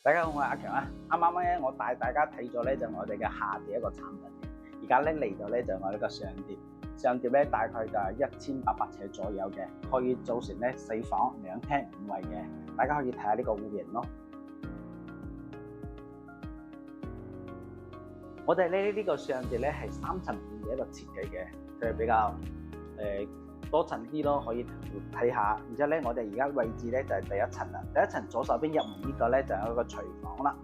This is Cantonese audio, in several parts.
大家好，我係阿強啊。啱啱咧，我帶大家睇咗咧就我哋嘅下碟一個產品嘅。而家咧嚟到咧就我呢個上碟，上碟咧大概就係1800尺左右嘅，可以組成咧4房2廳5衛嘅。大家可以睇下呢個戶型咯。我哋咧呢個上碟咧係3層半嘅一個設計嘅，佢係比較多層啲咯，可以睇下。然之後咧，我哋而家位置咧就係第一層啦。第一層左手邊入門呢個咧就係一個廚房啦。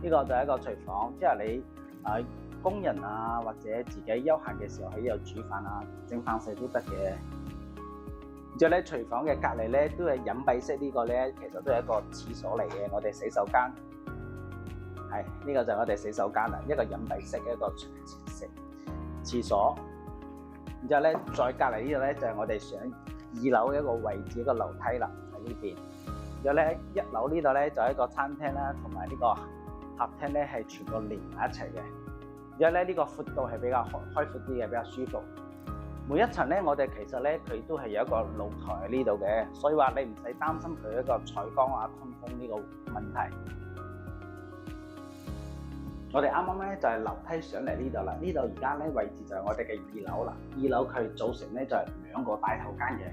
呢個就係一個廚房，即係你工人啊或者自己休閒嘅時候喺呢度煮飯啊、整飯食都得嘅。然之後咧，廚房嘅隔離咧都係隱蔽式，呢個咧其實都係一個廁所嚟嘅，我哋洗手間。係呢個就係我哋洗手間啦，一個隱蔽式嘅一個廁所。然之後咧，再隔離呢度咧就係我哋上2樓嘅一個位置，一個樓梯啦喺呢邊。然後咧1樓呢度咧就係一個餐廳啦，同埋呢個客廳咧係全部連埋一齊嘅。然後咧呢個闊度係比較開闊啲嘅，比較舒服。每一層咧我哋其實咧佢都係有一個露台喺呢度嘅，所以話你唔使擔心佢一個採光啊、通風呢個問題。我哋啱啱咧就係樓梯上嚟呢度啦，呢度而家咧位置就係我哋嘅2樓啦。2樓佢組成咧就係2個大套間嘅。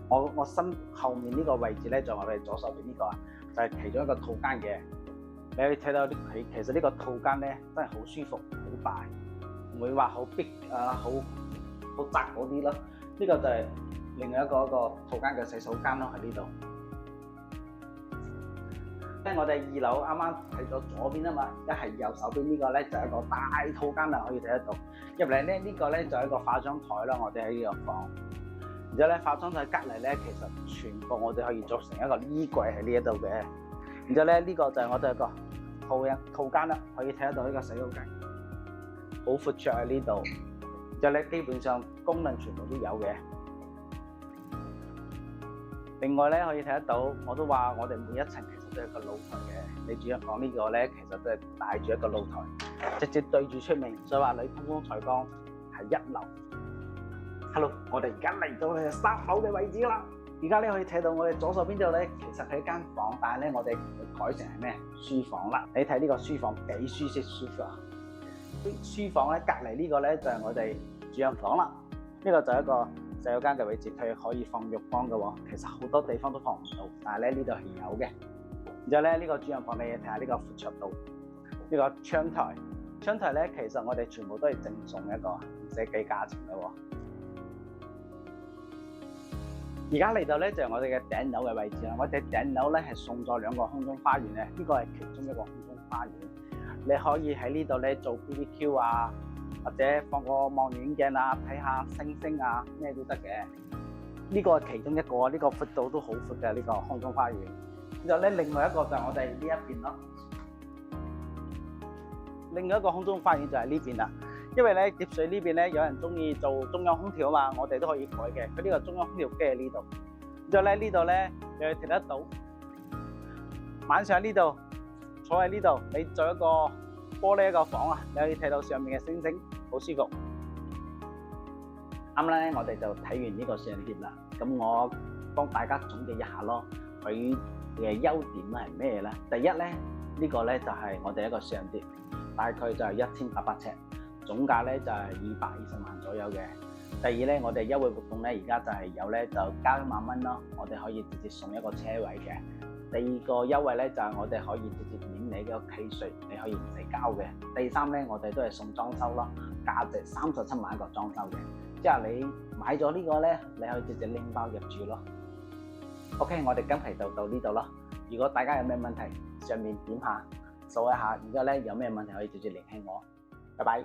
我身後面呢個位置咧就係我哋左手邊呢個啊，就係其中一個套間嘅。你可以睇到佢其實呢個套間咧真係好舒服、好大，唔會話好逼啊、好窄嗰啲咯。呢個就係另外一個套間嘅洗手間咯，喺呢度。我哋2樓啱啱睇咗左邊啊嘛，而家係右手邊呢個咧就係一個大套間啦，可以睇得到。入嚟咧呢個咧就係一個化妝台啦，我哋喺呢個房。然之後咧化妝台隔離咧，其實全部我哋可以組成一個衣櫃喺呢一度嘅。然之後咧呢個就係我哋一個套間啦，可以睇得到呢個洗手間，好闊綽喺呢度。然之後咧基本上功能全部都有嘅。另外咧可以睇得到，我都話我哋每一層其實都係個露台嘅。你主人房呢個咧，其實都係帶住一個露台，直接對住出面，所以話你通風採光係1樓。Hello， 我哋而家嚟到係3樓嘅位置啦。而家咧可以睇到我哋左手邊度咧，其實係一間房，但係咧我哋改成係咩書房啦。你睇呢個書房幾舒適舒服啊！書房咧隔離呢個咧就係我哋主人房啦。呢個就係一個洗手間嘅位置，佢可以放浴缸嘅喎。其實好多地方都放唔到，但係咧呢度係有嘅。然之後咧呢個主人房你睇下呢個闊綽度，呢個窗台，窗台咧其實我哋全部都係贈送一個，唔使計價錢嘅喎。而家嚟到咧就係我哋嘅頂樓嘅位置啦。我哋頂樓咧係送咗2個空中花園嘅，呢個係其中一個空中花園。你可以喺呢度咧做 BBQ 啊，或者放個望遠鏡啊，睇下星星啊，咩都得嘅。呢個係其中一個，呢個闊度都好闊嘅呢個空中花園。然後咧另外一個就係我哋呢一邊咯。另外一個空中花園就係呢邊啦。因為咧疊水呢邊咧有人中意做中央空調啊嘛，我哋都可以改嘅。佢呢個中央空調機喺呢度。之後咧呢度咧你可以睇得到，晚上喺呢度坐喺呢度，你做一個玻璃一個房啊，你可以睇到上面嘅星星，好舒服。啱咧，我哋就睇完呢個上碟啦。咁我幫大家總結一下咯，佢嘅優點係咩咧？第一咧，呢個咧就係我哋一個上碟，大概就係1800尺。總價咧就係220萬左右嘅。第二咧，我哋優惠活動咧，而家就係有咧就交1萬蚊咯，我哋可以直接送一個車位嘅。第二個優惠咧就係我哋可以直接免你嘅屋企稅，你可以唔使交嘅。第三咧，我哋都係送裝修咯，價值37萬一個裝修嘅。即係你買咗呢個咧，你可以直接拎包入住咯。OK， 我哋今期就到呢度咯。如果大家有咩問題，上面點下掃一下，而家咧有咩問題可以直接聯繫我。拜拜。